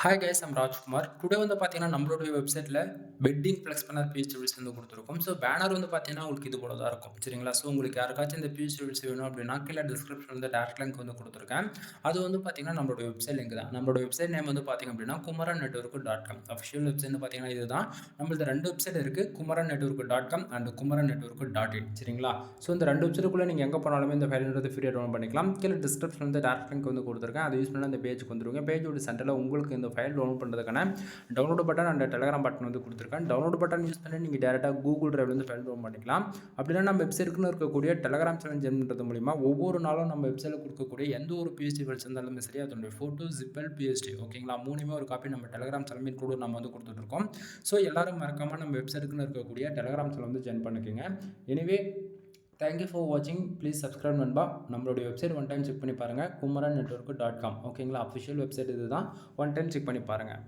Hi guys I'm Rajkumar. Today வந்து பார்த்தீங்கன்னா, நம்மளுடைய வெப்சைட்ல வெட்டிங் ஃப்ளெக்ஸ் பண்ண பேஜ் ரிவீல்ஸ் வந்து குடுத்துருக்கோம். ஸோ பேனர் வந்து பார்த்தீங்கன்னா, உங்களுக்கு இது போல தான் இருக்கும். சரிங்களா? ஸோ உங்களுக்கு யாருக்காச்சும் இந்த பேஜ் ரிவீல்ஸ் வேணும் அப்படின்னா, கீழ டிஸ்கிரிப்ஷன்ல வந்து டைரக்ட் லிங்க் வந்து குடுத்துருக்கேன். அது வந்து பார்த்தீங்கன்னா, நம்மளுடைய வெப்சைட் லிங்க் தான். நம்மளோட வெப்சைட் நேம் வந்து பார்த்தீங்க அப்படின்னா, Kumaran network dot com. Official வெப்சைட்னு பார்த்தீங்கன்னா இதுதான். நம்மளது 2 வெப்சைட் இருக்கு. Kumaran network dot com and Kumaran network dot in. சரிங்களா? ஸோ இந்த 2 வெப்சைட்டுக்குள்ள நீங்க எங்க போனாலுமே இந்த ஃபைல்ன்றது ஃப்ரீயா டவுன்லோட் பண்ணிக்கலாம். கீழ டிஸ்கிரிப்ஷன்ல வந்து டைரக்ட் லிங்க் வந்து குடுத்துருக்கேன். அதை யூஸ் பண்ணி அந்த பேஜ்க்கு வந்துருங்க. பேஜோட சென்டர்ல உங்களுக்கு இந்த ஃபைல் டவுன்லோட் பண்றதுக்கான download button and Telegram button வந்து கொடுத்துருக்கேன். டவுன்லோட் பட்டன் யூஸ் பண்ணி நீங்கள் டேரெக்டாக கூகுள் டிரைவ்லேருந்து ஃபைல் டவுன் பண்ணிக்கலாம். அப்படின்னா நம்ம வெப்சைட்டுக்குன்னு இருக்கக்கூடிய டெலகிராம் சேனல் ஜாயின் பண்ணுறது மூலிமா ஒவ்வொரு நாளும் நம்ம வெப்சைட்டில் கொடுக்கக்கூடிய எந்த ஒரு பிஎஸ்டி ஃபைல்ஸ் இருந்தாலுமே சரி, அதனுடைய ஃபோட்டோ ஜிப்பல் பிஎஸ்டி ஓகேங்களா, மூணுமே ஒரு காப்பி நம்ம டெலகிராம் சேனல் கூட நம்ம வந்து கொடுத்துட்ருக்கோம். ஸோ எல்லாரும் மறக்காமல் நம்ம வெப்சைட்டுக்குன்னு இருக்கக்கூடிய டெலகிராம் சேனல் வந்து ஜாயின் பண்ணிக்கோங்க. எனிவே தேங்க்யூ ஃபார் வாட்சிங். ப்ளீஸ் சப்ஸ்கிரைப் நண்பா. நம்மளுடைய வெப்சைட் ஒன் டைம் செக் பண்ணி பாருங்கள். குமரன் நெட்வொர்க் டாட் காம் ஓகேங்களா, அஃபிஷியல் வெப்சைட் இது தான். ஒன் டைம் செக் பண்ணி பாருங்கள்.